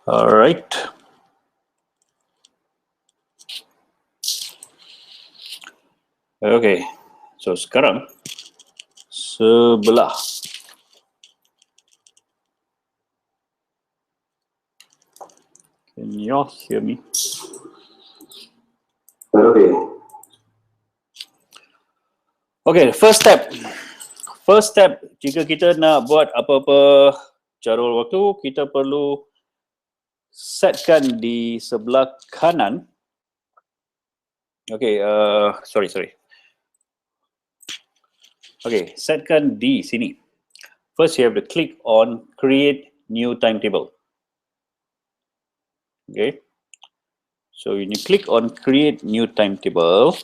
Alright. Okay. So sekarang sebelah. Can you all hear me? Okay. Okay, first step. First step, jika kita nak buat apa-apa jadual waktu, kita perlu setkan di sebelah kanan. Okay, sorry. Okay, setkan di sini. First, you have to click on create new timetable. Okay. So, when you click on create new timetable,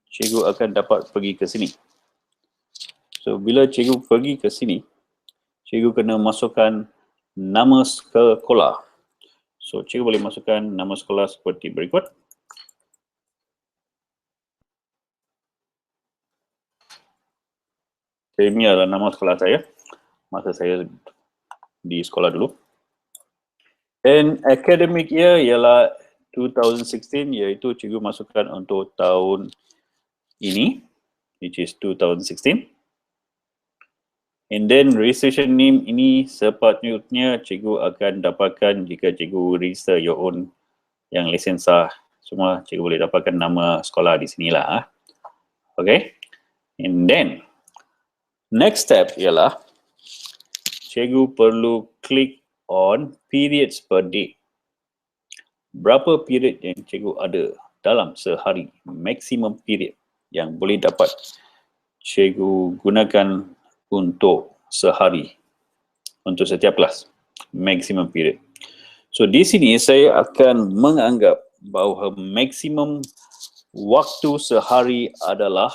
cikgu akan dapat pergi ke sini. So, bila cikgu pergi ke sini, cikgu kena masukkan nama sekolah. So, cikgu boleh masukkan nama sekolah seperti berikut. Ini adalah nama sekolah saya masa saya di sekolah dulu. Dan academic year ialah 2016, iaitu cikgu masukkan untuk tahun ini, which is 2016. And then registration name ini sepatutnya cikgu akan dapatkan jika cikgu register your own yang lesen sah. Semua cikgu boleh dapatkan nama sekolah di sinilah. Okay. And then next step ialah cikgu perlu klik on periods per day. Berapa period yang cikgu ada dalam sehari, maximum period yang boleh dapat cikgu gunakan untuk sehari, untuk setiap kelas, maximum period. So di sini saya akan menganggap bahawa maksimum waktu sehari adalah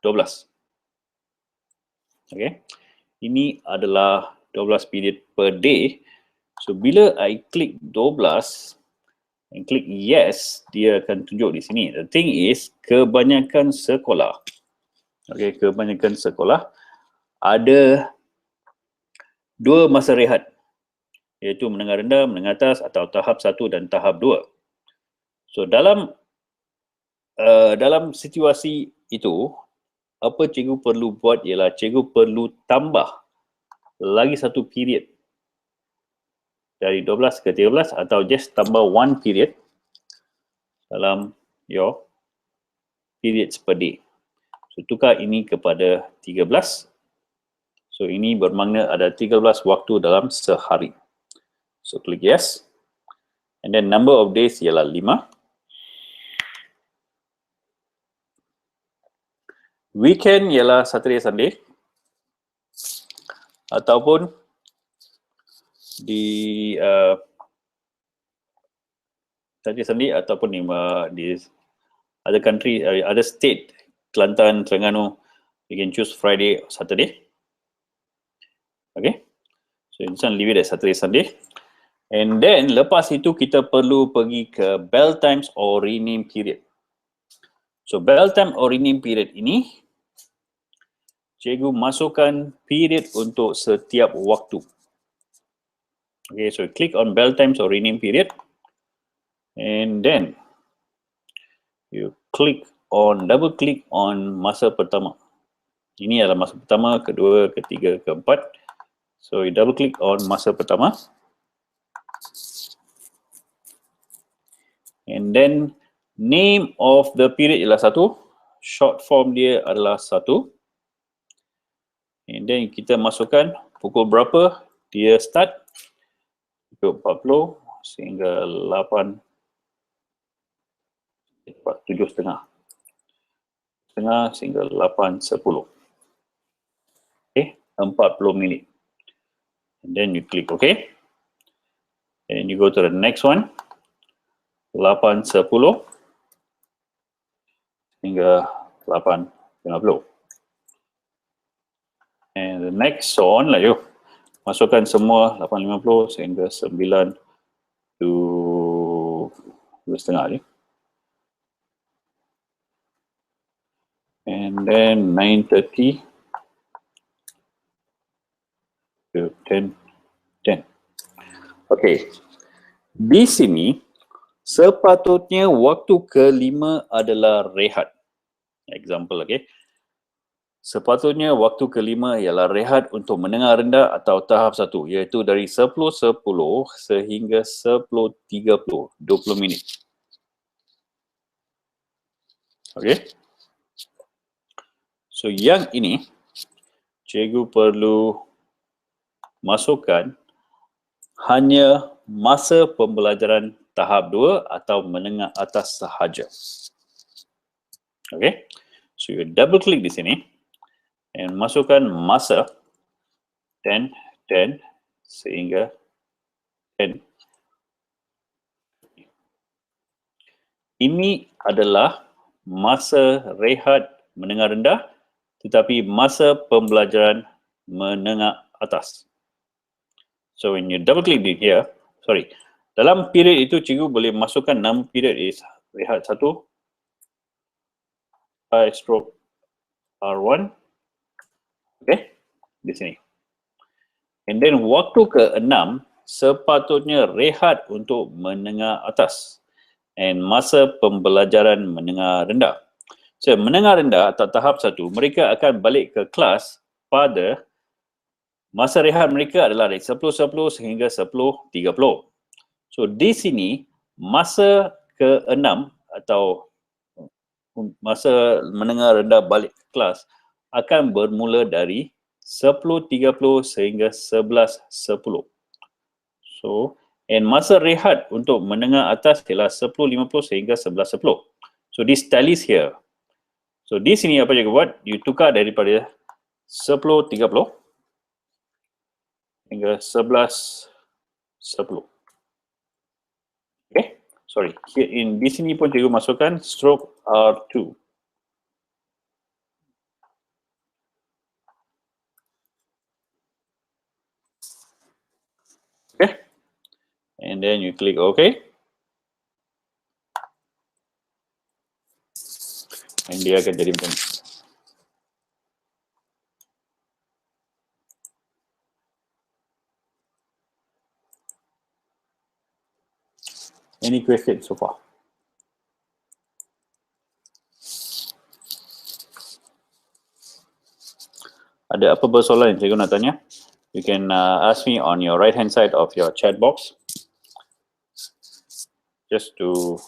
12. Okay. Ini adalah 12 period per day. So bila I klik 12 and klik yes, dia akan tunjuk di sini. The thing is, kebanyakan sekolah, okay, kebanyakan sekolah ada dua masa rehat, iaitu menengah rendah, menengah atas atau tahap 1 dan tahap 2. So dalam situasi itu, apa cikgu perlu buat ialah cikgu perlu tambah lagi satu period dari 12 ke 13 atau just tambah one period dalam your periods per day. So tukar ini kepada 13. So ini bermakna ada 13 waktu dalam sehari. So klik yes. And then number of days ialah 5. Weekend ialah Saturday, Sunday. Ataupun di Saturday, Sunday ataupun di other country, other state, Kelantan, Terengganu, you can choose Friday or Saturday. Okay. So this one leave it as Saturday, Sunday. And then lepas itu kita perlu pergi ke bell times or rename period. So bell time or rename period ini, cikgu masukkan period untuk setiap waktu. Okay, so click on bell times or rename period. And then you double click on masa pertama. Ini adalah masa pertama, kedua, ketiga, keempat. So you double click on masa pertama. And then name of the period ialah 1. Short form dia adalah 1. And then kita masukkan pukul berapa dia start. Pukul 40 sehingga 8, 7.30. 7.30 sehingga 8.10. Okay, 40 minit. And then you click OK. And you go to the next one. 8.10 hingga 8.50. And the next one lah yuk. Masukkan semua 8.50 sehingga 9 to 2.30 ni. And then 9.30 Okey. Di sini sepatutnya waktu kelima adalah rehat. Example, okey. Sepatutnya waktu kelima ialah rehat untuk menengah rendah atau tahap 1, iaitu dari 10.10 sehingga 10.30, 20 minit. Okey. So yang ini cikgu perlu masukkan hanya masa pembelajaran tahap 2 atau menengah atas sahaja. Okey. So you double click di sini and masukkan masa 10 sehingga 10. Ini adalah masa rehat menengah rendah tetapi masa pembelajaran menengah atas. So when you double click di here, dalam period itu cikgu boleh masukkan nama period is rehat 1, I/R1. Okay, di sini. And then waktu ke-6 sepatutnya rehat untuk menengah atas and masa pembelajaran menengah rendah. So menengah rendah atau tahap 1, mereka akan balik ke kelas pada masa rehat mereka adalah dari 10.10 sehingga 10.30. So di sini masa ke-6 atau masa menengah rendah balik ke kelas akan bermula dari 10.30 sehingga 11.10. So, and masa rehat untuk menengah atas ialah 10.50 sehingga 11.10. So this tallies here. So di sini apa cikgu buat? You tukar daripada 10.30 hingga 11.10. Okay, sorry. Here di sini pun cikgu masukkan stroke R2. Okay, and then you click OK. And dia akan jadi macam ni. Any questions so far? Ada apa persoalan yang cikgu nak tanya? You can ask me on your right hand side of your chat box. Just to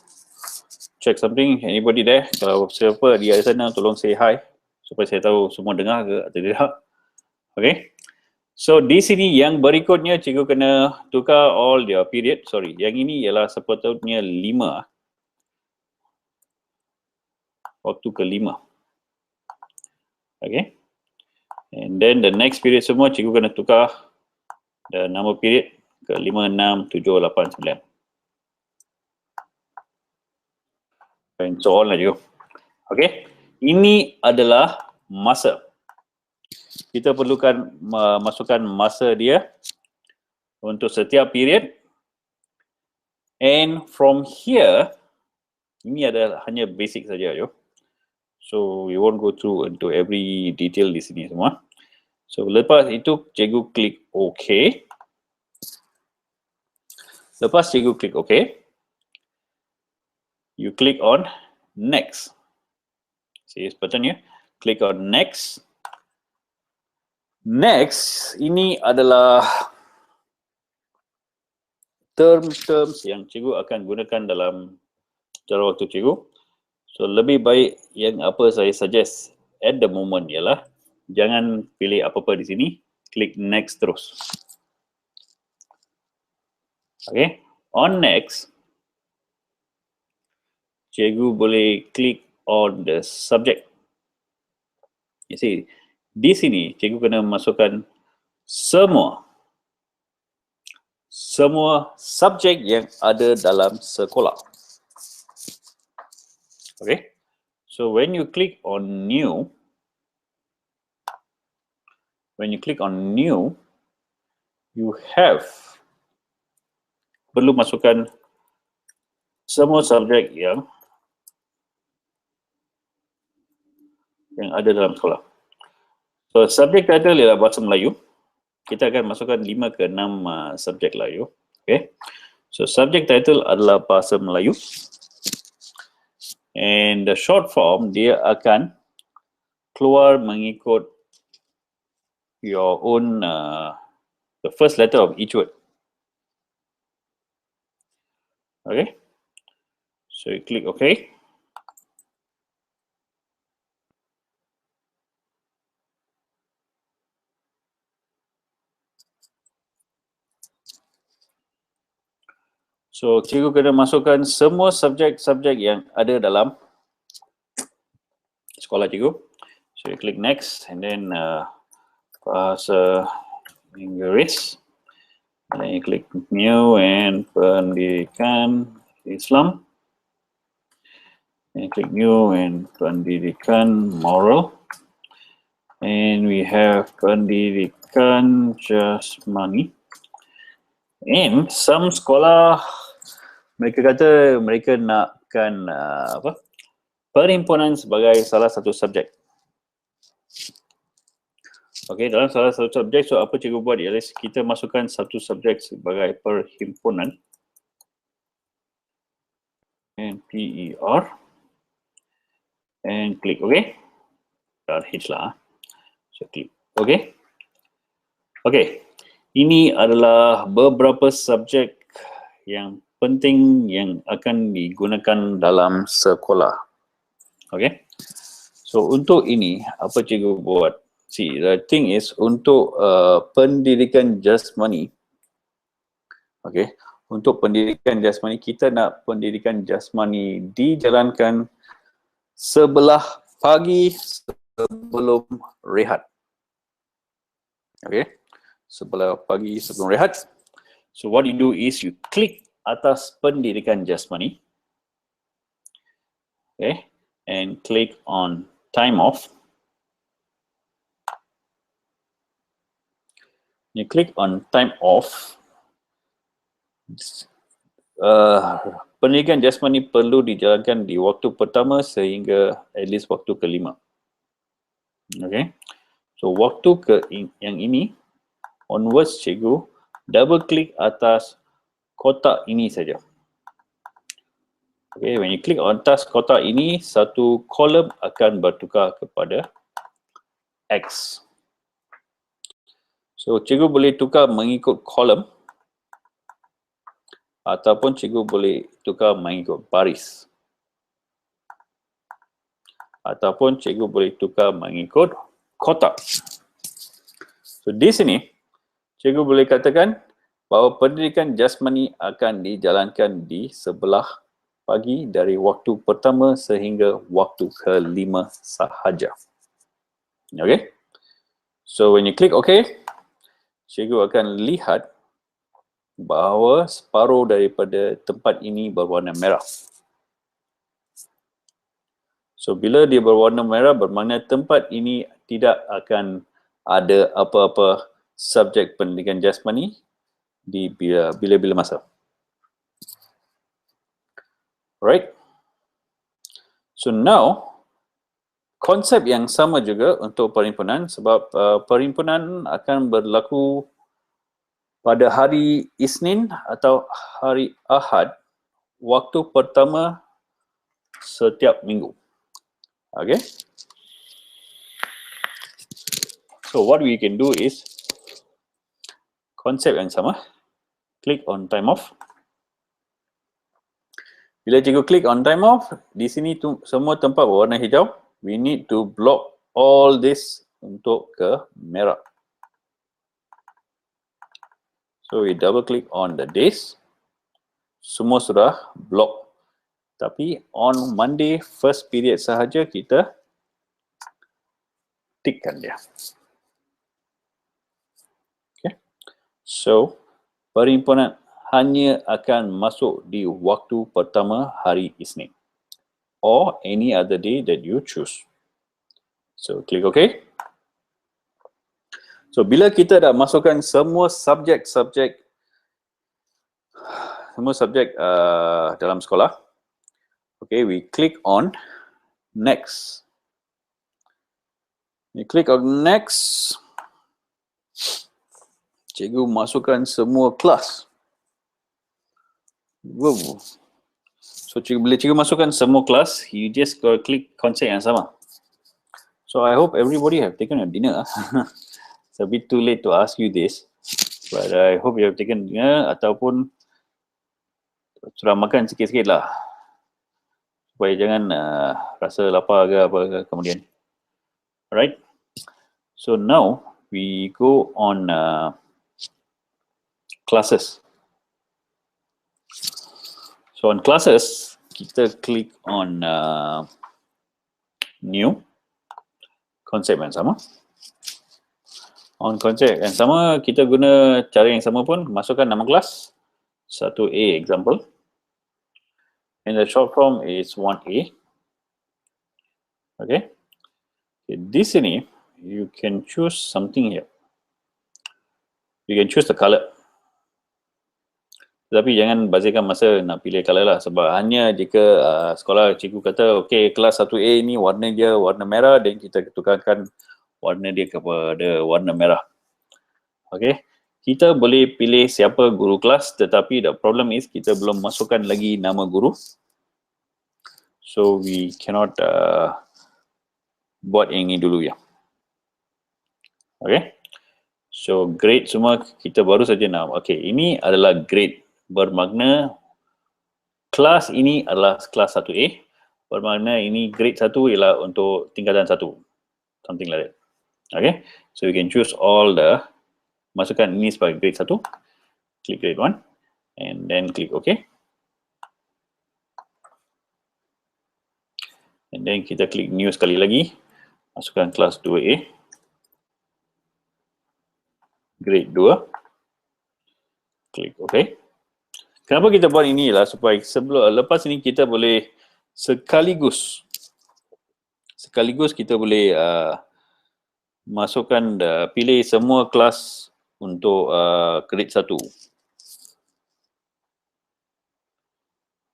check something. Anybody there? Kalau siapa di sana, tolong say hi supaya saya tahu semua dengar ke atau tidak. Okay. So di sini yang berikutnya cikgu kena tukar all their period. Sorry, yang ini ialah sepatutnya 5. Waktu ke-5. Okay. And then the next period semua cikgu kena tukar the nama period ke 5, 6, 7, 8, 9. And so on lah cikgu. Okay. Ini adalah masa. Kita perlukan masukkan masa dia untuk setiap period. And from here, ini adalah hanya basic saja yo. So we won't go through into every detail di sini semua. So lepas itu cikgu klik OK. Lepas cikgu klik OK, you click on next. See this button here? Click on next. Next, ini adalah terms yang cikgu akan gunakan dalam cara waktu cikgu. So lebih baik yang apa saya suggest at the moment ialah jangan pilih apa-apa di sini, klik next terus. Okay, on next, cikgu boleh klik on the subject. You see, di sini cikgu kena masukkan semua subjek yang ada dalam sekolah. Okay, so when you click on new, you have perlu masukkan semua subjek yang ada dalam sekolah. So subjek title ialah bahasa Melayu. Kita akan masukkan 5 ke 6 subjek Melayu. Okay. So subject title adalah bahasa Melayu. And the short form dia akan keluar mengikut your own the first letter of each word. Okay. So you click OK. So cikgu kena masukkan semua subjek-subjek yang ada dalam sekolah cikgu. So you click next and then bahasa Inggeris. And then you click new and pendidikan Islam. And click new and pendidikan moral. And we have pendidikan jasmani. And some sekolah mereka kata mereka nakkan perhimpunan sebagai salah satu subjek. Okey, dalam salah satu subjek, so apa cikgu buat ialah kita masukkan satu subjek sebagai perhimpunan. And PER. And klik OK. H lah. So klik OK. Okey. Ini adalah beberapa subjek yang penting yang akan digunakan dalam sekolah. Okay. So untuk ini, apa cikgu buat? See, the thing is, untuk pendidikan jasmani, okay, untuk pendidikan jasmani, kita nak pendidikan jasmani dijalankan sebelah pagi sebelum rehat. Okay. Sebelah pagi sebelum rehat. So what you do is you click atas pendidikan jasmani. Okay. And click on time off. You click on time off. Pendidikan jasmani perlu dijalankan di waktu pertama sehingga at least waktu kelima. Okay. So waktu yang ini onwards, cikgu double click atas kotak ini saja. Okay, when you click on atas kotak ini, satu kolom akan bertukar kepada X. So cikgu boleh tukar mengikut kolom ataupun cikgu boleh tukar mengikut baris. Ataupun cikgu boleh tukar mengikut kotak. So di sini cikgu boleh katakan bahawa pendidikan jasmani akan dijalankan di sebelah pagi dari waktu pertama sehingga waktu kelima sahaja. Okay. So when you click OK, cikgu akan lihat bahawa separuh daripada tempat ini berwarna merah. So bila dia berwarna merah bermakna tempat ini tidak akan ada apa-apa subjek pendidikan jasmani di bila-bila masa. Alright. So now konsep yang sama juga untuk perhimpunan sebab perhimpunan akan berlaku pada hari Isnin atau hari Ahad waktu pertama setiap minggu. Okay. So what we can do is konsep yang sama. Click on time off. Bila cikgu klik on time off, di sini tu semua tempat berwarna hijau. We need to block all this untuk ke merah. So we double click on the days. Semua sudah block. Tapi on Monday first period sahaja kita tikkan dia. Okay. So perhimpunan hanya akan masuk di waktu pertama hari Isnin or any other day that you choose. So click OK. So bila kita dah masukkan semua subjek dalam sekolah, okay, we click on next. You click on next. Cikgu masukkan semua kelas. Wow. So bila cikgu masukkan semua kelas, you just go click konsep yang sama. So I hope everybody have taken a dinner. It's a bit too late to ask you this, but I hope you have taken dinner ataupun sudah makan sikit-sikit lah, supaya jangan rasa lapar ke apa ke kemudian. Alright. So now we go on classes. So on classes, kita klik on new, konsep yang sama. On konsep yang sama, kita guna cara yang sama pun, masukkan nama kelas 1A example, and the short form is 1A. Okay. Di sini you can choose something here. You can choose the color. Tapi jangan bazirkan masa nak pilih color lah, sebab hanya jika sekolah cikgu kata okay, kelas 1A ni warna dia warna merah, dan kita tukarkan warna dia kepada warna merah. Okay, kita boleh pilih siapa guru kelas, tetapi the problem is kita belum masukkan lagi nama guru, so we cannot buat yang ini dulu ya. Okay, so grade semua kita baru saja nak. Okay, ini adalah grade, bermakna kelas ini adalah kelas 1A, bermakna ini grade 1 ialah untuk tingkatan 1, something like that. Okay, so you can choose all the, masukkan ini sebagai grade 1, klik grade 1, and then klik OK. And then kita klik new sekali lagi, masukkan kelas 2A, grade 2, klik OK. Kenapa kita buat ini ialah supaya lepas ini kita boleh sekaligus kita boleh masukkan, pilih semua kelas untuk grade 1.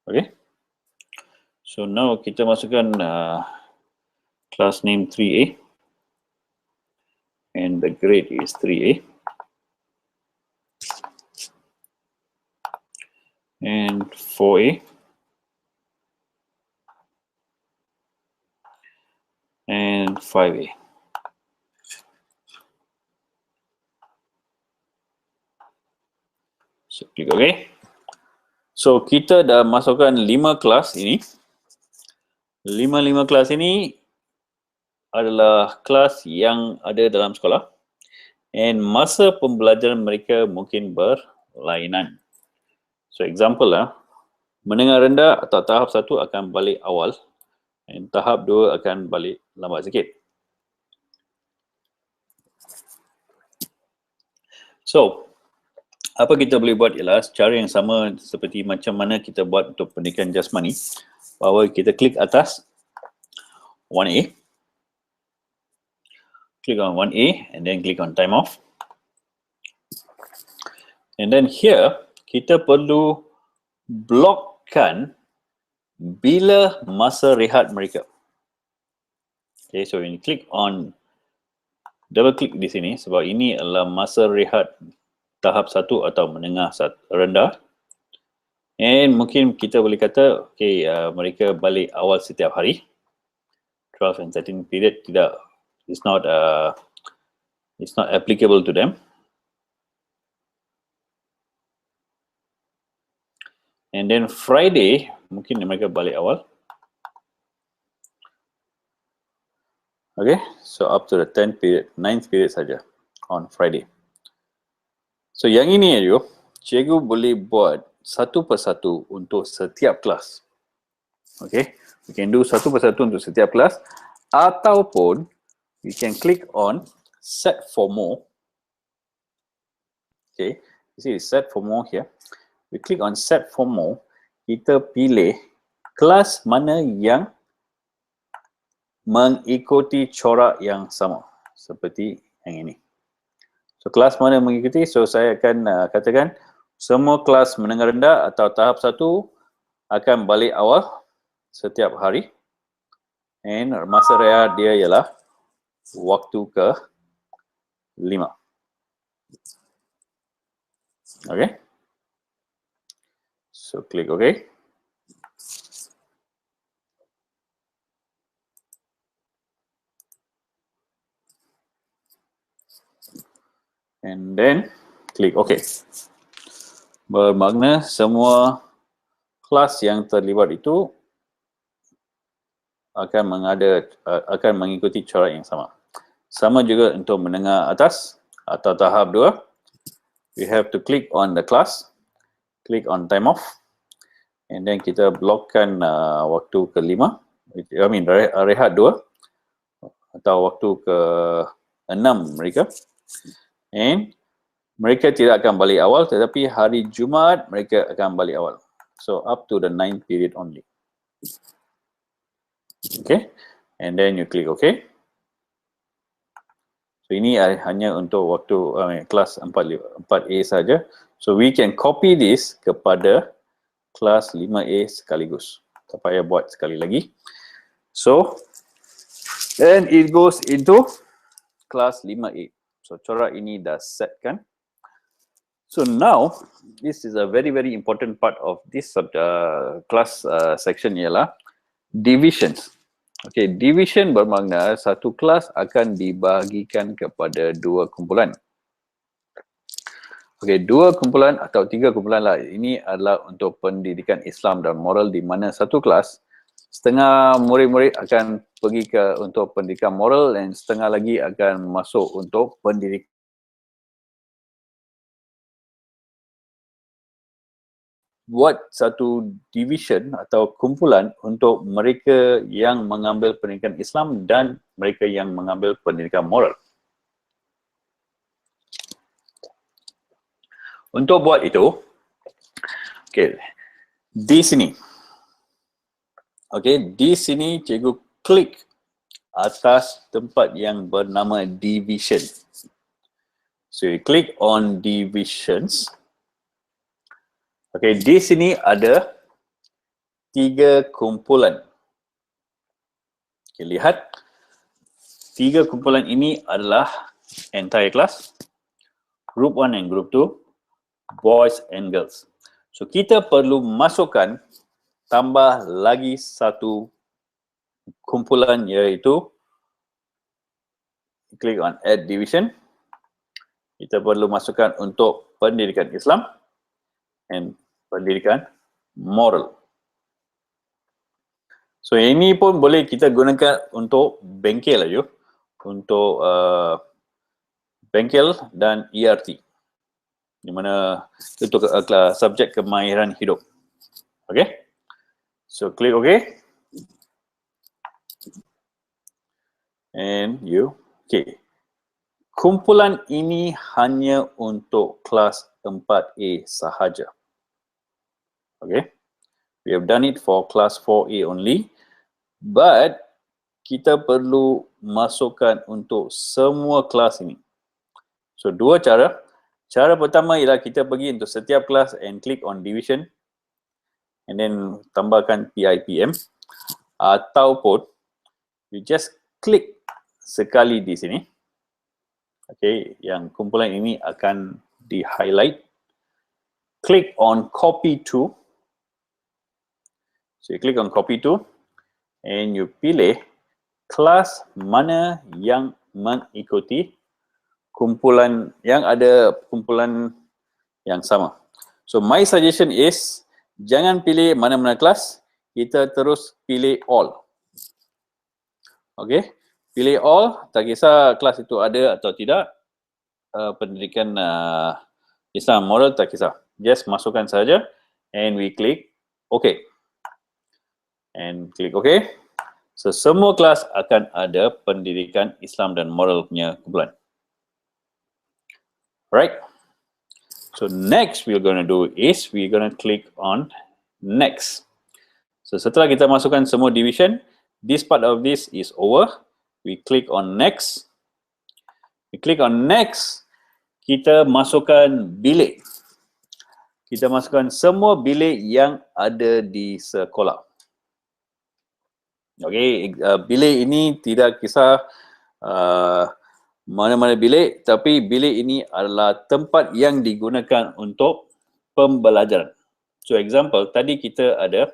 Okay. So now kita masukkan class name 3A and the grade is 3A. And 4A and 5A. So klik OK. So kita dah masukkan 5 kelas ini. 5 kelas ini adalah kelas yang ada dalam sekolah, and masa pembelajaran mereka mungkin berlainan. So example menengah rendah atau tahap 1 akan balik awal, dan tahap 2 akan balik lambat sikit. So apa kita boleh buat ialah cara yang sama seperti macam mana kita buat untuk pendidikan jasmani, bahawa kita klik atas 1A, click on 1A and then click on time off. And then here kita perlu blokkan bila masa rehat mereka. Okay, so when you click on, double click di sini sebab ini adalah masa rehat tahap 1 atau menengah rendah. And mungkin kita boleh kata okay, mereka balik awal setiap hari. 12 and 13 period tidak, it's not applicable to them. And then Friday mungkin mereka balik awal. Okay, so up to the 10th period, 9th period saja on Friday. So yang ini aja, cikgu boleh buat satu persatu untuk setiap kelas. Okay, we can do satu persatu untuk setiap kelas, ataupun we can click on set for more. Okay, you see set for more here. We click on set for more, kita pilih kelas mana yang mengikuti corak yang sama seperti yang ini. So kelas mana mengikuti, so saya akan katakan semua kelas menengah rendah atau tahap 1 akan balik awal setiap hari, and masa rehat dia ialah waktu ke-5. Okay. So click OK. And then click OK. Bermakna semua kelas yang terlibat itu akan mengikuti cara yang sama. Sama juga untuk menengah atas atau tahap 2. We have to click on the class, click on time off, and then kita blockkan waktu ke-5, rehat 2 atau waktu ke-6 mereka. And mereka tidak akan balik awal, tetapi hari Jumaat mereka akan balik awal. So up to the 9th period only. Okay, and then you click OK. So ini hanya untuk waktu kelas 4A saja. So we can copy this kepada kelas 5A sekaligus. Tak payah buat sekali lagi. So then it goes into kelas 5A. So corak ini dah set kan. So now this is a very important part of this class section ialah divisions. Okay, division bermakna satu kelas akan dibahagikan kepada 2 kumpulan. Okay, 2 kumpulan atau 3 kumpulan lah. Ini adalah untuk pendidikan Islam dan moral, di mana satu kelas setengah murid-murid akan pergi untuk pendidikan moral dan setengah lagi akan masuk untuk pendidikan. Buat satu division atau kumpulan untuk mereka yang mengambil pendidikan Islam dan mereka yang mengambil pendidikan moral. Untuk buat itu, okay, di sini cikgu klik atas tempat yang bernama division. So you click on divisions. Okay, di sini ada 3 kumpulan. Okay, lihat. 3 kumpulan ini adalah entire class, group 1 and group 2, boys and girls. So kita perlu masukkan tambah lagi satu kumpulan, iaitu klik on add division. Kita perlu masukkan untuk pendidikan Islam and pendidikan moral. So ini pun boleh kita gunakan untuk bengkel aja, untuk bengkel dan ERT, di mana itu subjek kemahiran hidup. Okay, so klik OK, and okay. Kumpulan ini hanya untuk kelas 4A sahaja. Okay, we have done it for class 4A only, but kita perlu masukkan untuk semua kelas ini. So 2 cara. Cara pertama ialah kita pergi untuk setiap kelas and click on division and then tambahkan PIPM, ataupun you just klik sekali di sini. Okay, yang kumpulan ini akan di highlight. Click on copy to. So you click on copy to and you pilih kelas mana yang mengikuti kumpulan yang ada kumpulan yang sama. So my suggestion is jangan pilih mana-mana kelas, kita terus pilih all. Okay, pilih all, tak kisah kelas itu ada atau tidak, pendidikan Islam moral tak kisah. Just masukkan saja and we click OK. And click OK. So semua kelas akan ada pendidikan Islam dan moral punya kumpulan. Right. So next we're going to do is we're going to click on next. So setelah kita masukkan semua division, this part of this is over. We click on next. We click on next. Kita masukkan bilik. Kita masukkan semua bilik yang ada di sekolah. Okay, bilik ini tidak kisah mana-mana bilik, tapi bilik ini adalah tempat yang digunakan untuk pembelajaran. So example, tadi kita ada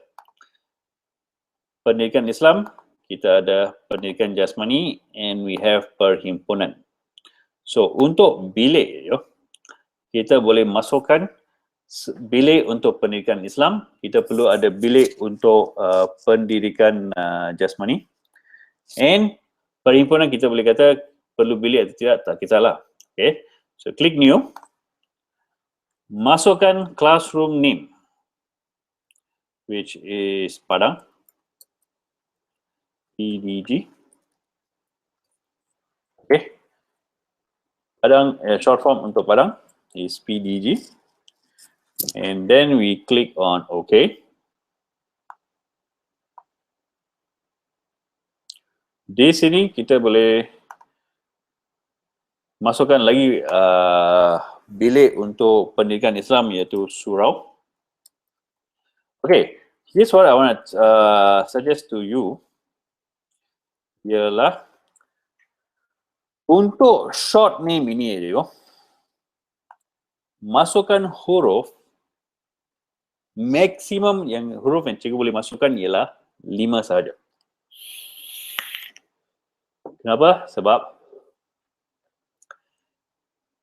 pendidikan Islam, kita ada pendidikan jasmani, and we have perhimpunan. So untuk bilik, kita boleh masukkan bilik untuk pendidikan Islam, kita perlu ada bilik untuk pendidikan jasmani, and perhimpunan kita boleh kata perlu bilik atau tidak, tak kisahlah. Okay, so klik new, masukkan classroom name, which is Padang, PDG. Okay, Padang, short form untuk Padang is PDG, and then we click on OK. Di sini kita boleh masukkan lagi bilik untuk pendidikan Islam, iaitu surau. Okay, here's what I want to suggest to you, ialah untuk short name ini, masukkan huruf, maksimum yang huruf yang cikgu boleh masukkan ialah 5 sahaja. Kenapa? Sebab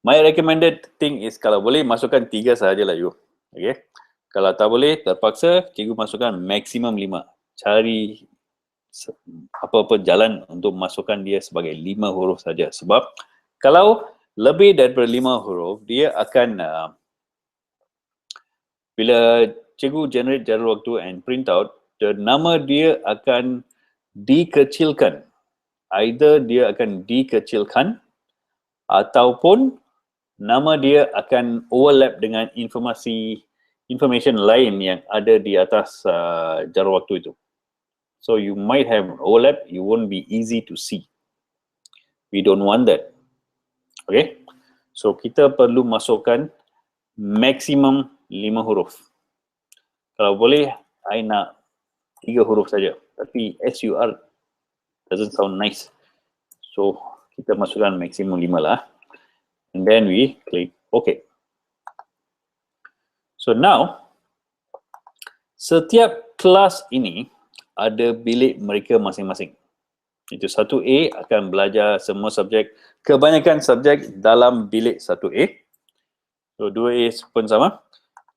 my recommended thing is kalau boleh masukkan 3 sahajalah you. Okay. Kalau tak boleh, terpaksa cikgu masukkan maksimum 5. Cari apa-apa jalan untuk masukkan dia sebagai 5 huruf saja. Sebab kalau lebih daripada 5 huruf, dia akan bila cikgu generate jadual waktu and print out, nama dia akan dikecilkan. Either dia akan dikecilkan ataupun nama dia akan overlap dengan information lain yang ada di atas jadual waktu itu. So you might have overlap, you won't be easy to see. We don't want that. Okay? So kita perlu masukkan maksimum 5 huruf. Kalau boleh, I nak 3 huruf saja. Tapi SUR doesn't sound nice. So kita masukkan maksimum 5 lah. And then we click OK. So now, setiap kelas ini ada bilik mereka masing-masing. Itu 1A akan belajar semua subjek, kebanyakan subjek dalam bilik 1A. So 2A pun sama.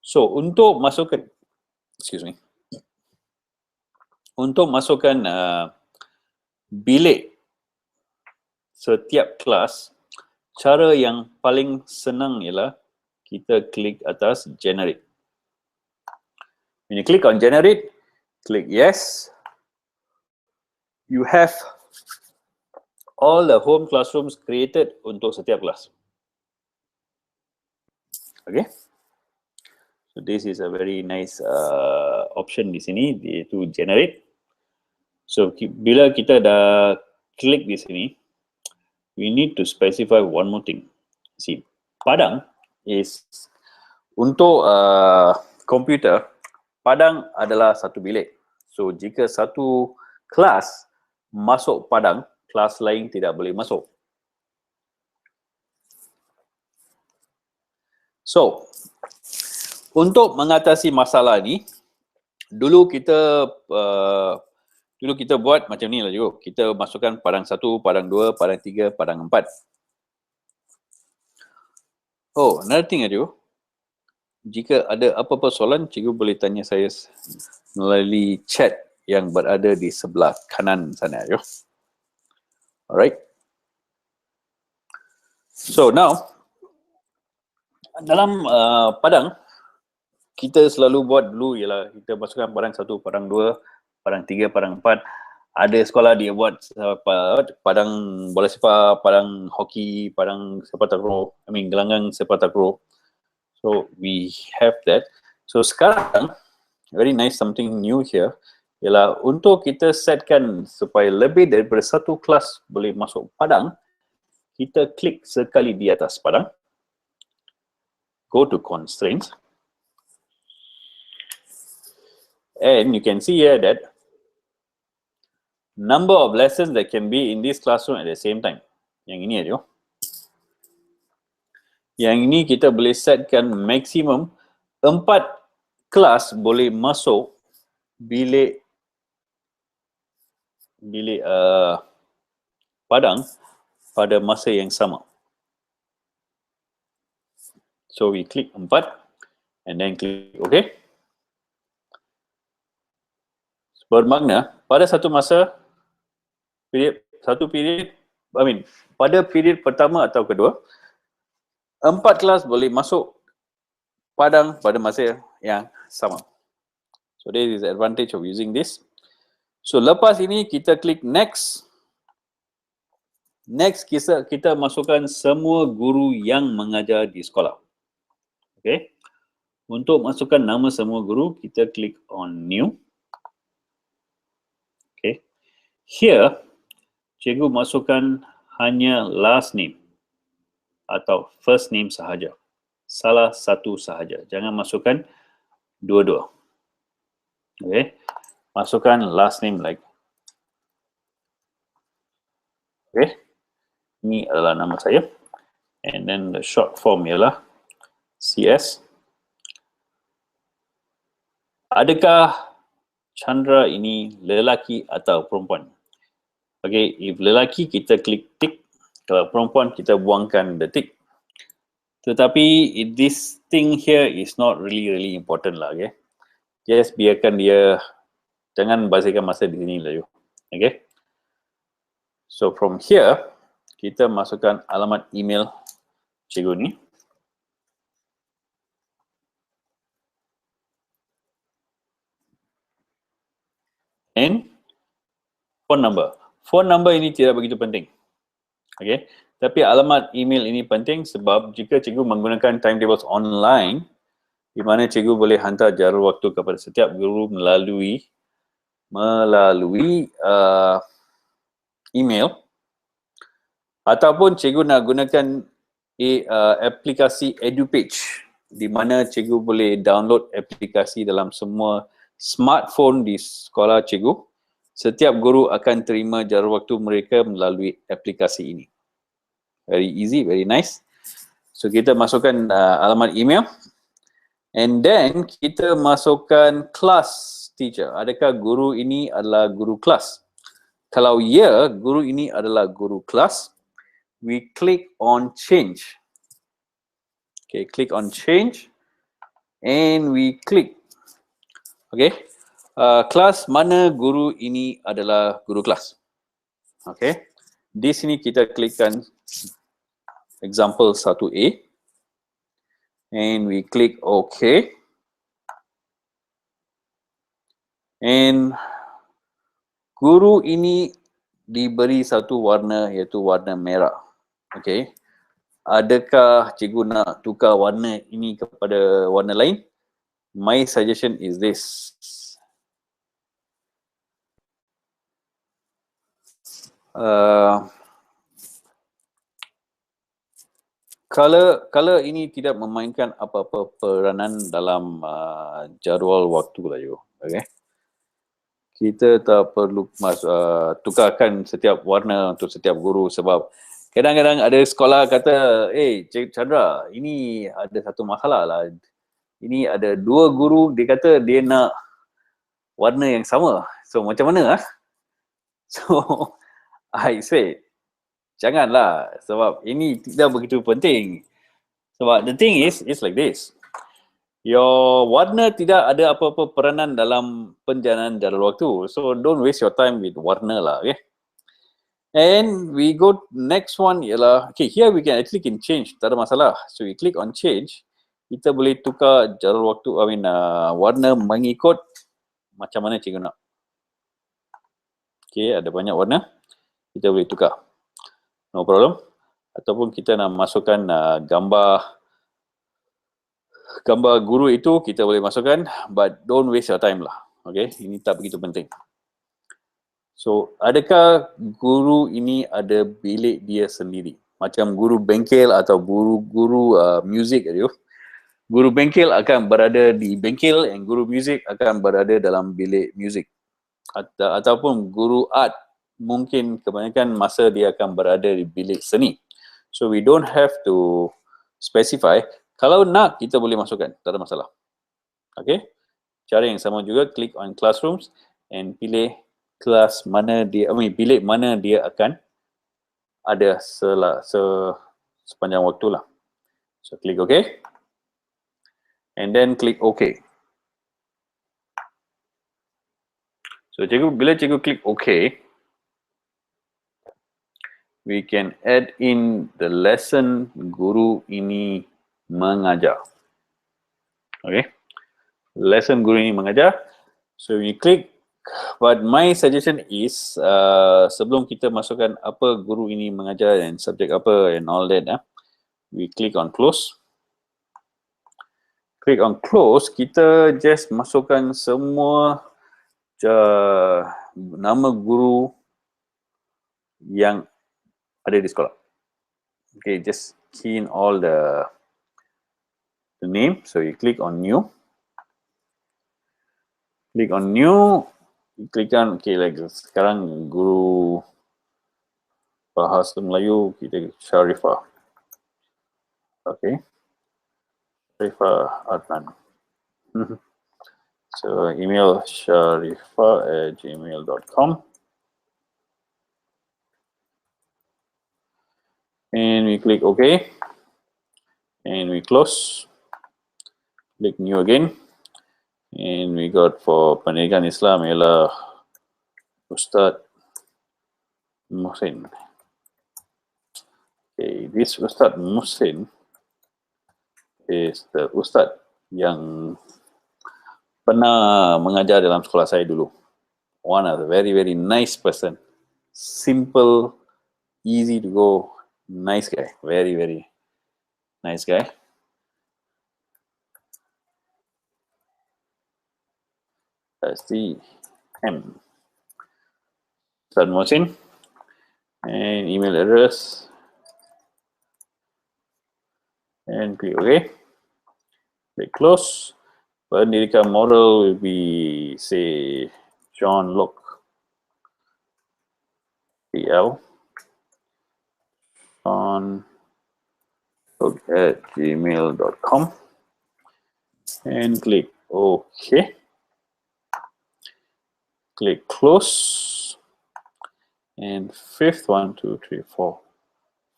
So untuk masukkan, untuk masukkan bilik setiap kelas, cara yang paling senang ialah kita klik atas generate. When you click on generate, click yes. You have all the home classrooms created untuk setiap kelas. Okay. So this is a very nice option di sini, iaitu generate. So bila kita dah klik di sini, we need to specify one more thing. See, Padang is untuk komputer, Padang adalah satu bilik. So jika satu kelas masuk Padang, kelas lain tidak boleh masuk. So untuk mengatasi masalah ni, dulu kita buat macam ni lah juga. Kita masukkan Padang 1, Padang 2, Padang 3, Padang 4. Oh, another thing juga. Jika ada apa-apa soalan, cikgu boleh tanya saya melalui chat yang berada di sebelah kanan sana. Alright. So now, dalam Padang, kita selalu buat dulu ialah kita masukkan Padang 1, Padang 2, Padang 3, Padang 4. Ada sekolah dia buat Padang bola sepak, Padang hoki, Padang sepak takraw, gelanggang sepak takraw. So we have that. So sekarang, very nice something new here, ialah untuk kita setkan supaya lebih daripada satu kelas boleh masuk Padang, kita klik sekali di atas Padang, go to constraints, and you can see here that number of lessons that can be in this classroom at the same time. Yang ini aja. Yang ini kita boleh setkan maksimum 4 kelas boleh masuk bilik padang pada masa yang sama. So we click 4 and then click OK. Bermakna pada satu masa, pada period pertama atau kedua, 4 kelas boleh masuk padang pada masa yang sama. So there is the advantage of using this. So lepas ini kita klik next. Next kita masukkan semua guru yang mengajar di sekolah. Okay. Untuk masukkan nama semua guru, kita klik on new. Okay. Here, cikgu masukkan hanya last name atau first name sahaja. Salah satu sahaja. Jangan masukkan dua-dua. Okay. Masukkan last name like. Okay. Ini adalah nama saya. And then the short form ialah CS. Adakah Chandra ini lelaki atau perempuan? Okay, if lelaki kita klik tick. Kalau perempuan kita buangkan the tick. Tetapi this thing here is not really important lah. Okay. Just biarkan dia, jangan bazirkan masa di sini lah. Okay. So from here, kita masukkan alamat email cikgu ni. And phone number. Phone number ini tidak begitu penting. Okay. Tapi alamat email ini penting sebab jika cikgu menggunakan timetables online, di mana cikgu boleh hantar jadual waktu kepada setiap guru melalui email, ataupun cikgu nak gunakan aplikasi EduPage, di mana cikgu boleh download aplikasi dalam semua smartphone di sekolah cikgu. Setiap guru akan terima jadual waktu mereka melalui aplikasi ini. Very easy, very nice. So kita masukkan alamat email, and then kita masukkan class teacher. Adakah guru ini adalah guru kelas? Kalau ya, guru ini adalah guru kelas, we click on change. Okay, click on change and we click. Okay, kelas mana guru ini adalah guru kelas. Okay, di sini kita klikkan example 1A and we click OK. And guru ini diberi satu warna, iaitu warna merah. Okay. Adakah cikgu nak tukar warna ini kepada warna lain? My suggestion is this. Color ini tidak memainkan apa-apa peranan dalam jadual waktu lah you. Okay. Kita tak perlu tukarkan setiap warna untuk setiap guru sebab kadang-kadang ada sekolah kata, Cik Chandra, ini ada satu masalah lah. Ini ada 2 guru, dia kata dia nak warna yang sama. So macam mana? So I say, janganlah sebab ini tidak begitu penting. Sebab the thing is, it's like this. Your warna tidak ada apa-apa peranan dalam penjanaan jadual waktu. So don't waste your time with warna lah. Okay. And we go next one ialah, okay, here we can actually change, tak ada masalah. So we click on change. Kita boleh tukar jadual waktu, warna mengikut macam mana cikgu nak. Okay, ada banyak warna. Kita boleh tukar. No problem. Ataupun kita nak masukkan gambar guru itu, kita boleh masukkan, but don't waste your time lah. Okay, ini tak begitu penting. So, adakah guru ini ada bilik dia sendiri? Macam guru bengkel atau guru muzik. Guru bengkel akan berada di bengkel dan guru muzik akan berada dalam bilik muzik. Ataupun guru art, mungkin kebanyakan masa dia akan berada di bilik seni. So, we don't have to specify. Kalau nak, kita boleh masukkan. Tak ada masalah. Okay. Cara yang sama juga, click on classrooms and pilih kelas mana dia, bilik mana dia akan ada sepanjang waktu lah. So click OK. And then click OK. So bila cikgu klik OK, we can add in the lesson guru ini mengajar. Okay. Lesson guru ini mengajar. So we click, but my suggestion is sebelum kita masukkan apa guru ini mengajar dan subjek apa and all that, we click on close. Click on close, kita just masukkan semua nama guru yang ada di sekolah. Okay, just key in all the name. So you click on new. Click on new. Klik on, okay, like sekarang guru bahasa Melayu kita Sharifah. Okay. Sharifah Adnan. So email sharifah@gmail.com. And we click OK. And we close. Click new again. And we got for Pendidikan Islam ialah Ustaz Muhsin. Okay, this Ustaz Muhsin is the Ustaz yang pernah mengajar dalam sekolah saya dulu. One of the very, very nice person. Simple, easy to go, nice guy. Very, very nice guy. That's the M. Ustaz Muhsin. And email address. And click OK. Click close. Pendidikan moral will be, say, John Locke. PL. John Locke at gmail.com. And click OK. Click close. And fifth, 1, 2, 3, 4.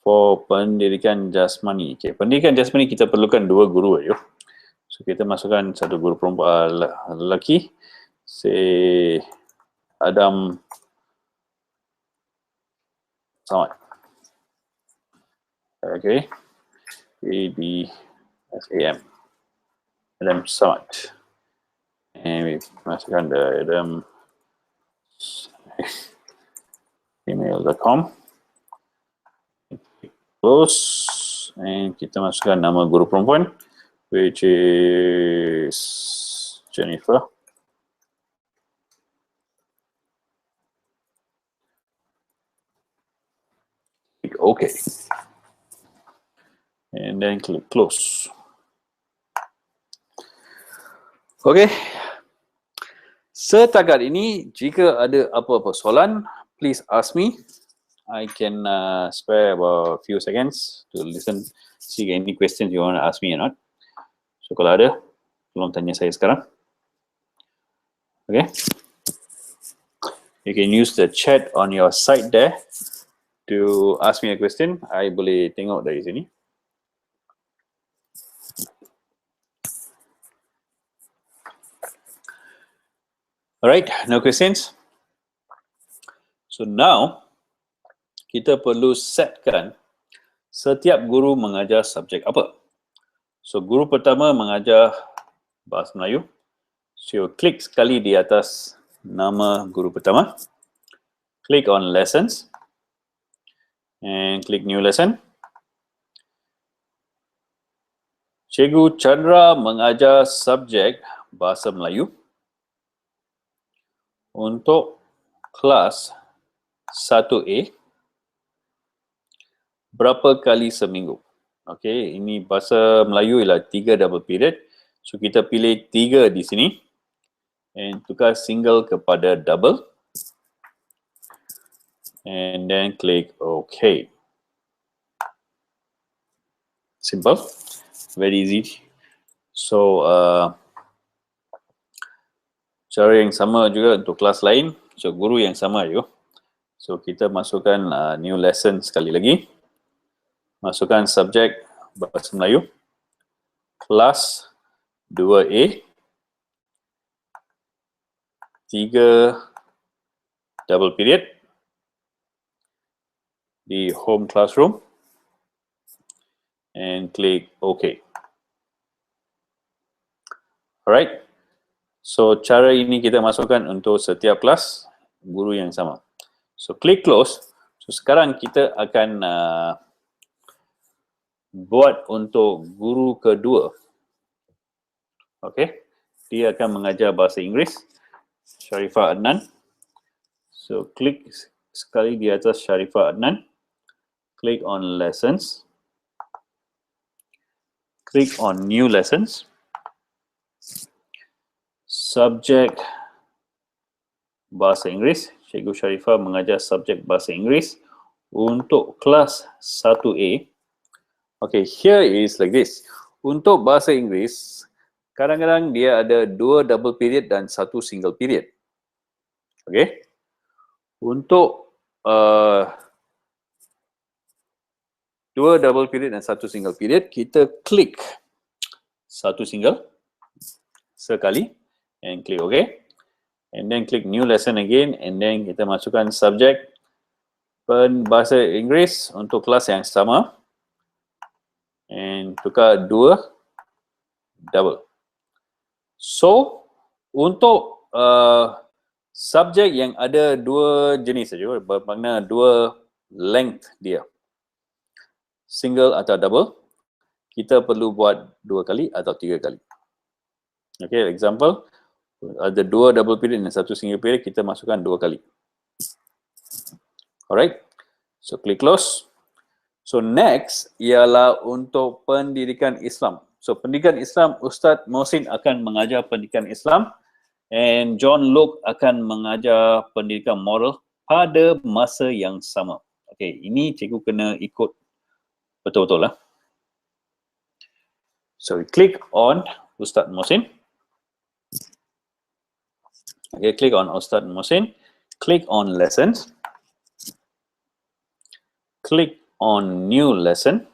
For pendidikan jasmani. Okay, pendidikan jasmani kita perlukan 2 guru aja. So kita masukkan satu guru perempuan lelaki, say Adam Samad. Okay, ADSAM. Adam Samad. And we masukkan the Adam email.com. Close. And kita masukkan nama guru perempuan, which is Jennifer. Click OK. And then click close. Okay. Setakat ini, jika ada apa-apa soalan, please ask me. I can spare about a few seconds to listen, see any questions you want to ask me or not. So kalau ada, tolong tanya saya sekarang. Okay. You can use the chat on your side there to ask me a question. I boleh tengok dari sini. Alright, no questions? So now, kita perlu setkan setiap guru mengajar subjek apa. So guru pertama mengajar bahasa Melayu. So klik sekali di atas nama guru pertama. Click on lessons. And click new lesson. Cikgu Chandra mengajar subjek bahasa Melayu untuk kelas 1A berapa kali seminggu. Okay, ini bahasa Melayu ialah 3 double period. So kita pilih 3 di sini and tukar single kepada double. And then click OK. Simple, very easy. So Cara yang sama juga untuk kelas lain. So, guru yang sama juga. So, kita masukkan new lesson sekali lagi. Masukkan subjek Bahasa Melayu. Kelas 2A. 3 double period di home classroom and click OK. Alright. So, cara ini kita masukkan untuk setiap kelas guru yang sama. So, klik close. So, sekarang kita akan buat untuk guru kedua. Okay. Dia akan mengajar bahasa Inggeris. Sharifah Adnan. So, klik sekali di atas Sharifah Adnan. Click on lessons. Click on new lessons. Subjek Bahasa Inggeris. Cikgu Sharifah mengajar subjek Bahasa Inggeris untuk kelas 1A. Okay, here is like this. Untuk Bahasa Inggeris, kadang-kadang dia ada 2 double period dan 1 single period. Okay. Untuk 2 double period dan 1 single period, kita klik 1 single sekali and klik OK. And then klik new lesson again and then kita masukkan subjek Bahasa Inggeris untuk kelas yang sama and tukar 2 double. So, untuk subjek yang ada 2 jenis saja, bermakna 2 length dia, single atau double, kita perlu buat 2 kali atau 3 kali. Okay, example, ada 2 double period dan 1 single period, kita masukkan 2 kali. Alright, so klik close. So next ialah untuk pendidikan Islam. So pendidikan Islam, Ustaz Mohsin akan mengajar pendidikan Islam and John Locke akan mengajar pendidikan moral pada masa yang sama. Okay, ini cikgu kena ikut betul-betul lah. So click on Ustaz Mohsin. Okay, click on Ustaz Mohsin. Click on lessons. Click on new lesson.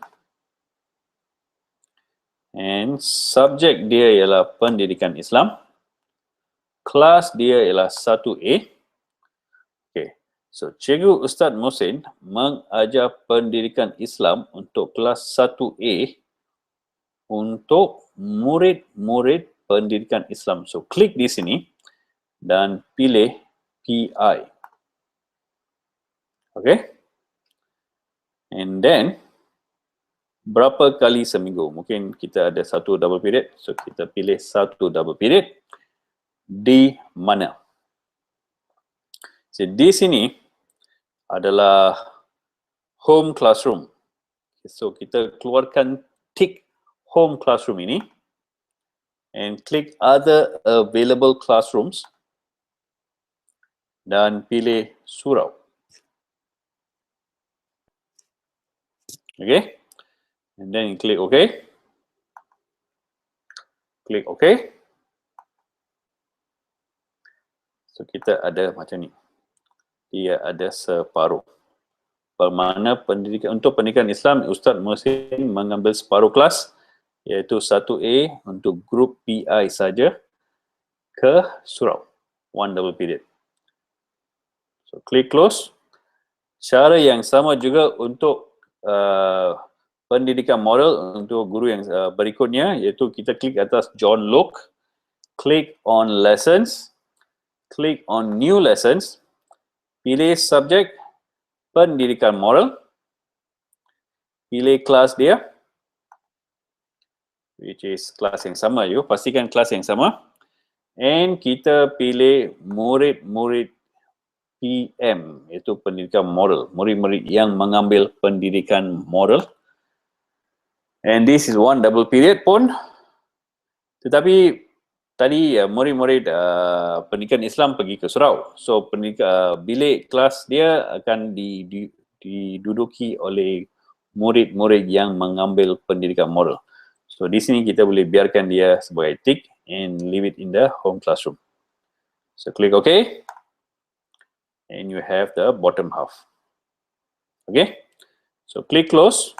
And subjek dia ialah pendidikan Islam. Kelas dia ialah 1A. Okay. So, Cikgu Ustaz Mohsin mengajar pendidikan Islam untuk kelas 1A untuk murid-murid pendidikan Islam. So, klik di sini dan pilih PI. Okay. And then, berapa kali seminggu? Mungkin kita ada 1 double period. So, kita pilih 1 double period. Di mana? So, di sini adalah home classroom. So, kita keluarkan tick home classroom ini and click other available classrooms dan pilih surau. Okay? And then click OK. Klik OK. So, kita ada macam ni. Dia ada separuh. Bermakna untuk pendidikan Islam, Ustaz Mohsin mengambil separuh kelas, iaitu 1A untuk grup PI saja ke surau. 1 double period. So, klik close. Cara yang sama juga untuk pendidikan moral untuk guru yang berikutnya, iaitu kita klik atas John Locke, klik on lessons, klik on new lessons, pilih subjek pendidikan moral, pilih kelas dia, which is kelas yang sama juga, pastikan kelas yang sama, and kita pilih murid-murid PM, iaitu pendidikan moral, murid-murid yang mengambil pendidikan moral. And this is 1 double period pun. Tetapi tadi murid-murid pendidikan Islam pergi ke surau. So bilik kelas dia akan diduduki oleh murid-murid yang mengambil pendidikan moral. So di sini kita boleh biarkan dia sebagai tick and leave it in the home classroom. So click OK. And you have the bottom half. Okay. So click close.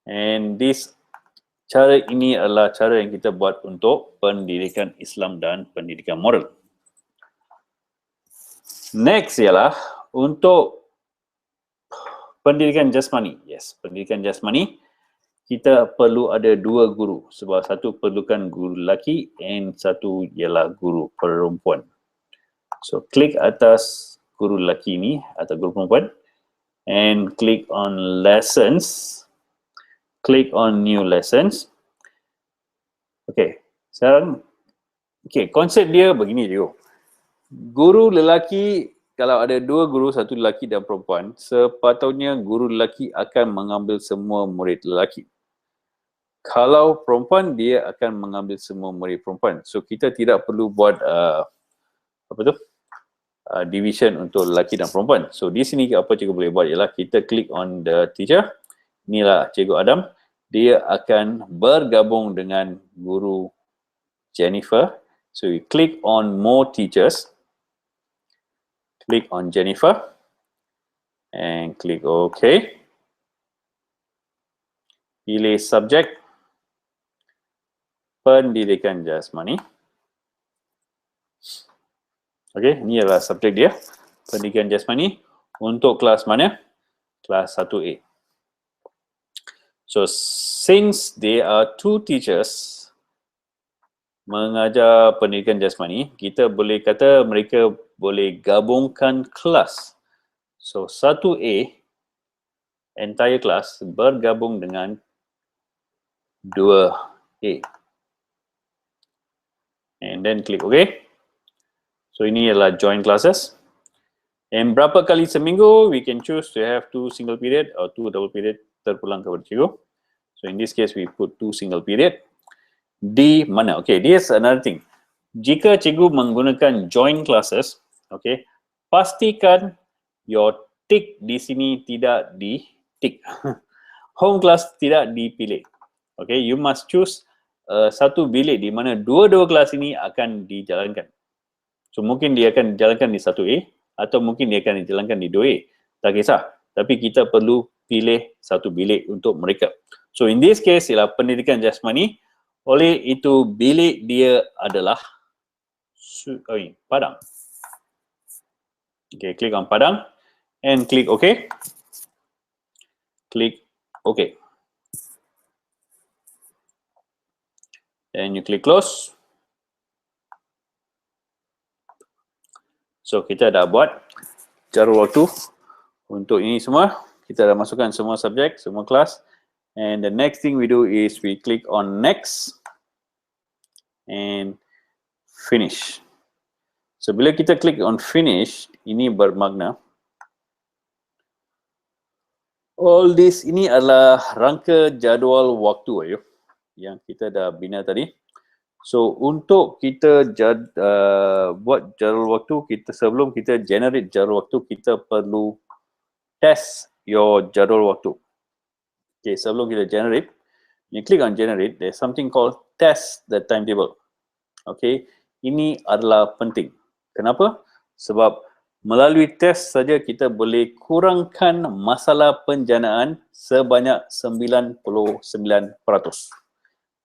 And this cara ini adalah cara yang kita buat untuk pendidikan Islam dan pendidikan moral. Next ialah untuk pendidikan jasmani. Yes, pendidikan jasmani. Kita perlu ada 2 guru. Sebab satu perlukan guru lelaki and satu ialah guru perempuan. So, klik atas guru lelaki ni atau guru perempuan and click on lessons. Click on new lessons. Okay, sekarang konsep dia begini je. Guru lelaki, kalau ada 2 guru, satu lelaki dan perempuan, sepatutnya guru lelaki akan mengambil semua murid lelaki. Kalau perempuan, dia akan mengambil semua murid perempuan. So, kita tidak perlu buat division untuk lelaki dan perempuan. So, di sini apa cikgu boleh buat ialah kita click on the teacher. Inilah cikgu Adam. Dia akan bergabung dengan guru Jennifer. So, you click on more teachers. Click on Jennifer. And click OK. Pilih subjek pendidikan jasmani. Okey, ini adalah subjek dia. Pendidikan jasmani untuk kelas mana? Kelas 1A. So, since there are 2 teachers mengajar pendidikan jasmani, kita boleh kata mereka boleh gabungkan kelas. So, 1A, entire class bergabung dengan 2A. And then click OK. So, ini adalah join classes. And berapa kali seminggu, we can choose to have 2 single period or 2 double period terpulang kepada cikgu. So, in this case, we put 2 single period. Di mana? Okay, here's another thing. Jika cikgu menggunakan join classes, okay, pastikan your tick di sini tidak di tick. Home class tidak dipilih. Okay, you must choose satu bilik di mana dua-dua kelas ini akan dijalankan. So, mungkin dia akan dijalankan di 1A atau mungkin dia akan dijalankan di 2A. Tak kisah. Tapi kita perlu pilih satu bilik untuk mereka. So, in this case ialah pendidikan jasmani. Oleh itu, bilik dia adalah Padang. Okay, click on Padang and click OK. Click OK. And you click close. So, kita dah buat jadual waktu untuk ini semua. Kita dah masukkan semua subjek, semua kelas. And the next thing we do is we click on next and finish. So, bila kita klik on finish, ini bermakna all this ini adalah rangka jadual waktu ayo, yang kita dah bina tadi. So, untuk kita buat jadual waktu, sebelum kita generate jadual waktu, kita perlu test your jadual waktu. Okay, sebelum kita generate, you click on generate, there's something called test the timetable. Okay, ini adalah penting. Kenapa? Sebab melalui test saja kita boleh kurangkan masalah penjanaan sebanyak 99%.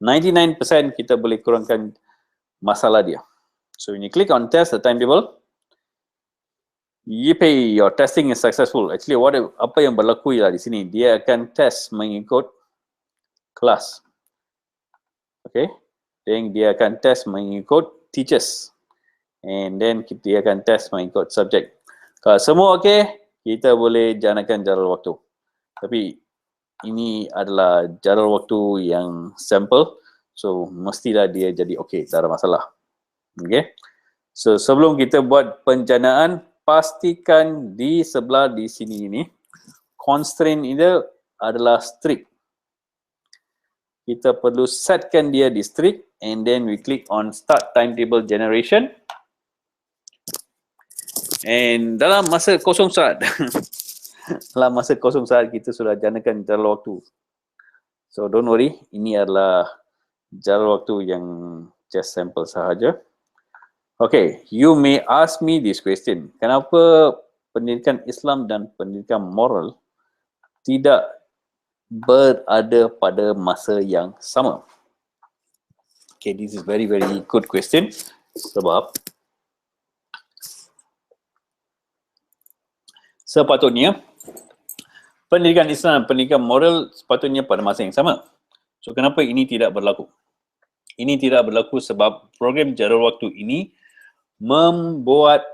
99% kita boleh kurangkan masalah dia. So when you click on test the timetable, yippee, your testing is successful. Actually, apa yang berlaku ialah di sini, dia akan test mengikut kelas. Okay, then dia akan test mengikut teachers. And then dia akan test mengikut subjek. Kalau semua okey, kita boleh jalankan jadual waktu. Tapi ini adalah jadual waktu yang sampel. So, mestilah dia jadi okey, tak ada masalah. Okay. So, sebelum kita buat penjanaan, pastikan di sebelah di sini ini, constraint ini adalah strict. Kita perlu setkan dia di strict and then we click on start timetable generation. And dalam masa kosong saat, dalam masa kosong saat kita sudah janakan jadual waktu. So don't worry, ini adalah jadual waktu yang just sample sahaja. Okay, you may ask me this question. Kenapa pendidikan Islam dan pendidikan moral tidak berada pada masa yang sama? Okay, this is very good question. Sebab sepatutnya pendidikan Islam dan pendidikan moral sepatutnya pada masa yang sama. So, kenapa ini tidak berlaku? Ini tidak berlaku sebab program jadual waktu ini membuat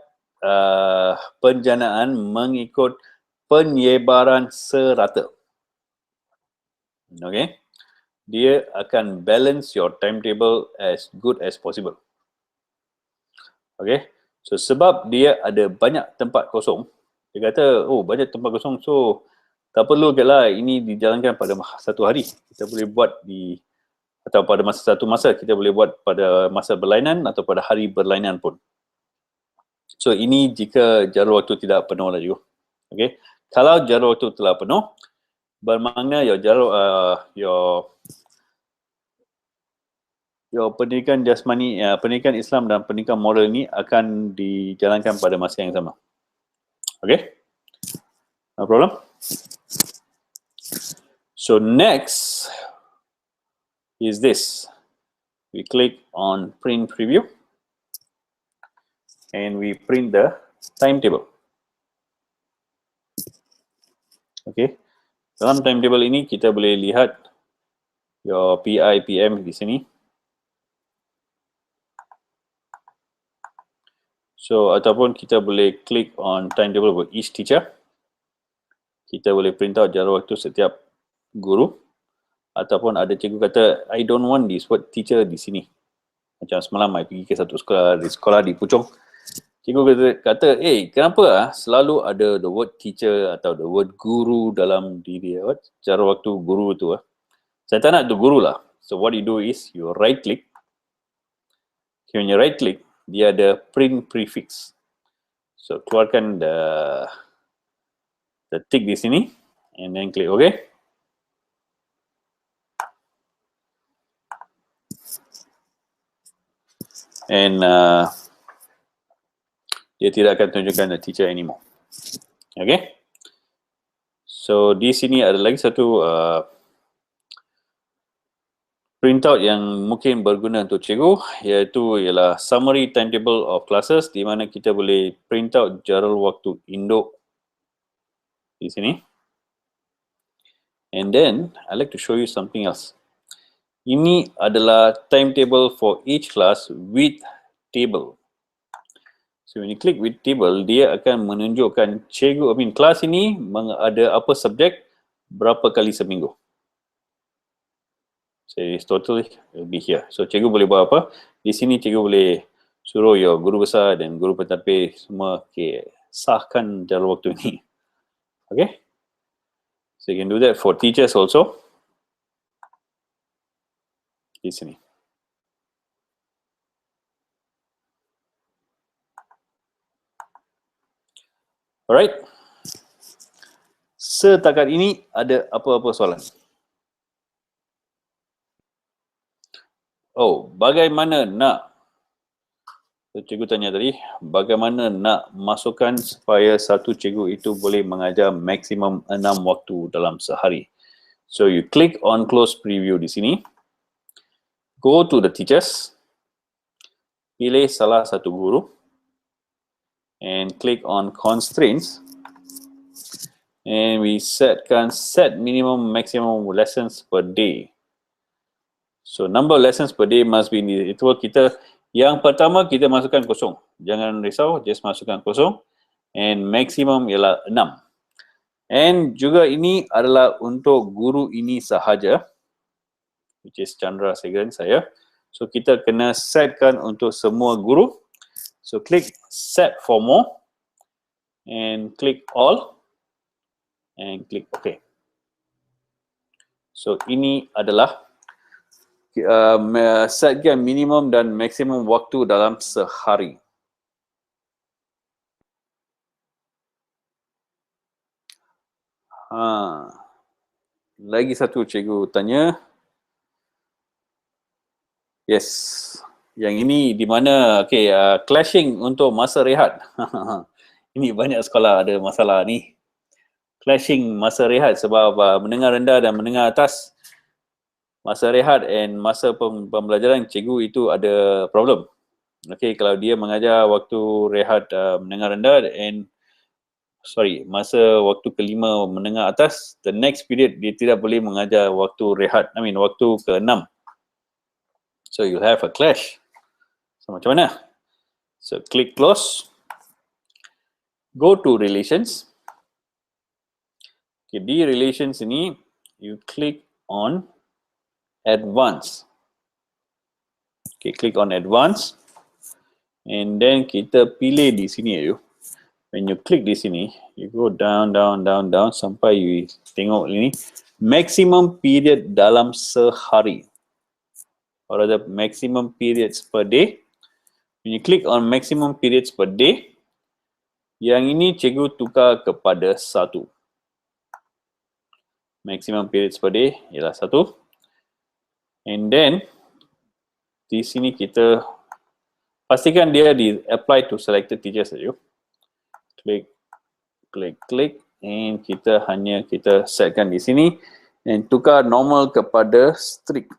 penjanaan mengikut penyebaran serata. Okay? Dia akan balance your timetable as good as possible. Okay? So, sebab dia ada banyak tempat kosong, dia kata, oh banyak tempat kosong, so tak perlu ke lah ini dijalankan pada satu hari. Kita boleh buat atau pada satu masa, kita boleh buat pada masa berlainan atau pada hari berlainan pun. So, ini jika jadual waktu tidak penuh lagi. Okay? Kalau jadual waktu telah penuh, bermakna your pendidikan jasmani, pendidikan Islam dan pendidikan moral ini akan dijalankan pada masa yang sama. Okay? No problem? So, next is this. We click on print preview and we print the timetable. Okay. Dalam timetable ini kita boleh lihat your PI, PM di sini. So, ataupun kita boleh click on timetable for each teacher. Kita boleh print out jadual waktu setiap guru. Ataupun ada cikgu kata, I don't want this word teacher di sini. Macam semalam I pergi ke satu sekolah di Puchong. Cikgu kata, kenapa selalu ada the word teacher atau the word guru dalam diri jadual waktu guru tu. Saya tak nak tu guru lah. So what you do is you right click. When you right click, dia ada print prefix. So keluarkan the tick di sini and then click OK. And dia tidak akan tunjukkan the teacher anymore. Okay. So di sini ada lagi satu printout yang mungkin berguna untuk cikgu, iaitu ialah summary timetable of classes, di mana kita boleh print out jadual waktu induk di sini. And then I'd like to show you something else. Ini adalah timetable for each class with table. So when you click with table, dia akan menunjukkan kelas ini ada apa subjek berapa kali seminggu. So it's totally will be here. So cikgu boleh buat apa? Di sini cikgu boleh suruh your guru besar dan guru pentadbir semua sahkan jadual waktu ini. Okay? So you can do that for teachers also. Di sini. Alright. Setakat ini ada apa-apa soalan? Oh, bagaimana nak? Cikgu tanya tadi, bagaimana nak masukkan supaya satu cikgu itu boleh mengajar maksimum 6 waktu dalam sehari? So you click on close preview di sini. Go to the teachers. Pilih salah satu guru. And click on constraints. And we set minimum maximum lessons per day. So number of lessons per day must be itu kita yang pertama kita masukkan kosong. Jangan risau, just masukkan kosong. And maximum ialah 6. And juga ini adalah untuk guru ini sahaja, which is Chandra Segan saya. So kita kena setkan untuk semua guru. So click set for more and click all and click OK. So ini adalah setkan minimum dan maksimum waktu dalam sehari. Lagi satu cikgu tanya. Yes. Yang ini di mana clashing untuk masa rehat. Ini banyak sekolah ada masalah ni. Clashing masa rehat sebab mendengar rendah dan mendengar atas. Masa rehat and masa pembelajaran cikgu itu ada problem. Kalau dia mengajar waktu rehat mendengar rendah and masa waktu kelima mendengar atas, the next period dia tidak boleh mengajar waktu rehat, waktu ke-6. So you'll have a clash. So macam mana? So click close. Go to relations. Di relations ini, you click on advanced. Click on advanced. And then kita pilih di sini aja. When you click di sini, you go down sampai you tengok ini maximum period dalam sehari. Or the maximum periods per day. When you click on maximum periods per day, yang ini cikgu tukar kepada 1. Maximum periods per day ialah 1. And then di sini kita pastikan dia di apply to selected teachers saja. Klik and kita setkan di sini and tukar normal kepada strict.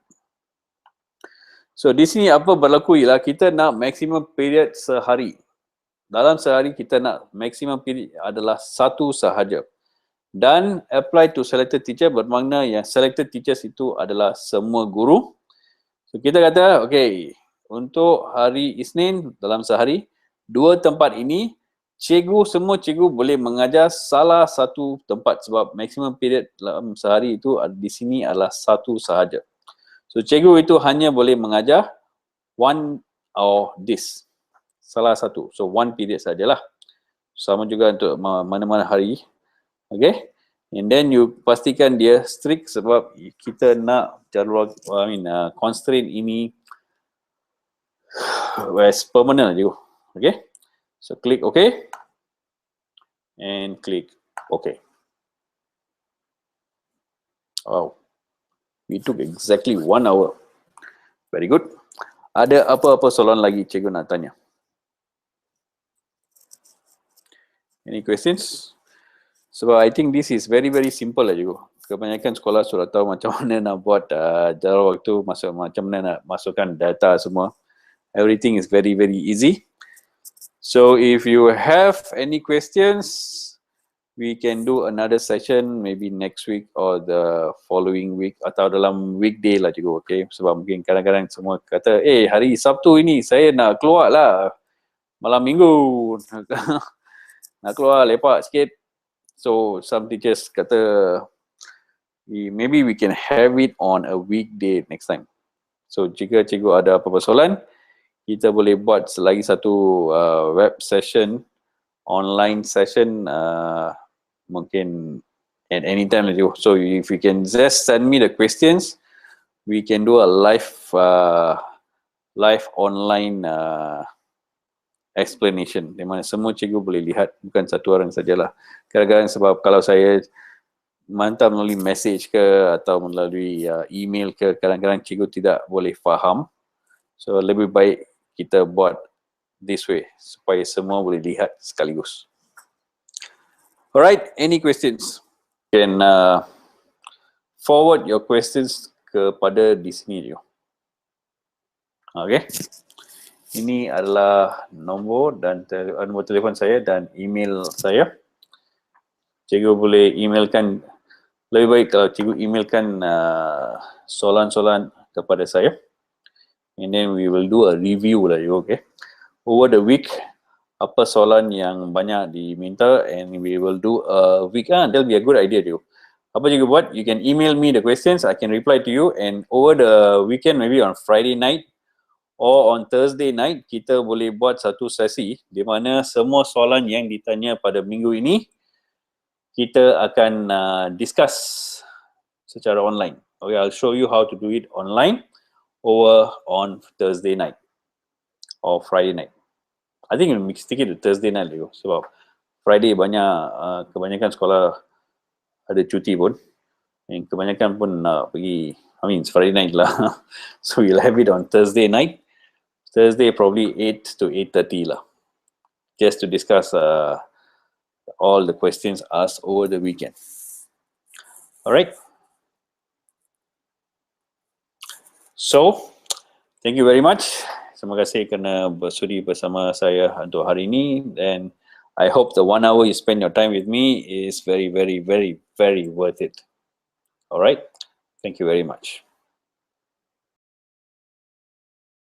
So di sini apa berlaku ialah kita nak maximum period sehari. Dalam sehari kita nak maximum period adalah 1 sahaja. Dan apply to selected teacher bermakna yang selected teachers itu adalah semua guru. So kita kata untuk hari Isnin dalam sehari 2 tempat ini semua cikgu boleh mengajar salah satu tempat sebab maximum period dalam sehari itu di sini adalah 1 sahaja. So cikgu itu hanya boleh mengajar one or this, salah satu. So 1 period sajalah. Sama juga untuk mana-mana hari. And then you pastikan dia strict sebab kita nak jadual constraint ini as permanent je. So click OK and click OK. Wow, we took exactly 1 hour. Very good. Ada apa-apa soalan lagi cikgu nak tanya? Any questions? So I think this is very simple lah cikgu. Kebanyakan sekolah sudah tahu macam mana nak buat jadual waktu, macam mana nak masukkan data semua. Everything is very easy. So if you have any questions, we can do another session maybe next week or the following week atau dalam weekday lah cikgu. Sebab mungkin kadang-kadang semua kata, hari Sabtu ini saya nak keluar lah malam minggu. Nak keluar lepak sikit. So some teachers kata maybe we can have it on a weekday next time. So jika cikgu ada apa-apa soalan, kita boleh buat lagi satu web session, online session mungkin at any time. So if you can just send me the questions, we can do a live online explanation di mana semua cikgu boleh lihat, bukan satu orang sajalah. Kadang-kadang sebab kalau saya mantap melalui message ke atau melalui email ke, kadang-kadang cikgu tidak boleh faham. So lebih baik kita buat this way supaya semua boleh lihat sekaligus. Alright, any questions? You can forward your questions kepada di sini je. Ini adalah nombor telefon saya dan email saya. Cikgu boleh emailkan, lebih baik kalau cikgu emailkan soalan-soalan kepada saya. And then we will do a review lah cikgu, over the week, apa soalan yang banyak diminta, and we will do a week. That'll be a good idea cikgu. Apa cikgu buat? You can email me the questions, I can reply to you, and over the weekend, maybe on Friday night, or on Thursday night, kita boleh buat satu sesi di mana semua soalan yang ditanya pada minggu ini kita akan discuss secara online. I'll show you how to do it online over on Thursday night or Friday night. I think we'll stick it to Thursday night dulu sebab Friday kebanyakan sekolah ada cuti pun. Yang kebanyakan pun nak pergi, it's Friday night lah. So we'll have it on Thursday night. Thursday probably 8 to 8:30 lah, just to discuss all the questions asked over the weekend. Alright. So, thank you very much. Terima kasih kerana bersudi bersama saya untuk hari ini, and I hope the 1 hour you spend your time with me is very, very, very, very worth it. Alright. Thank you very much.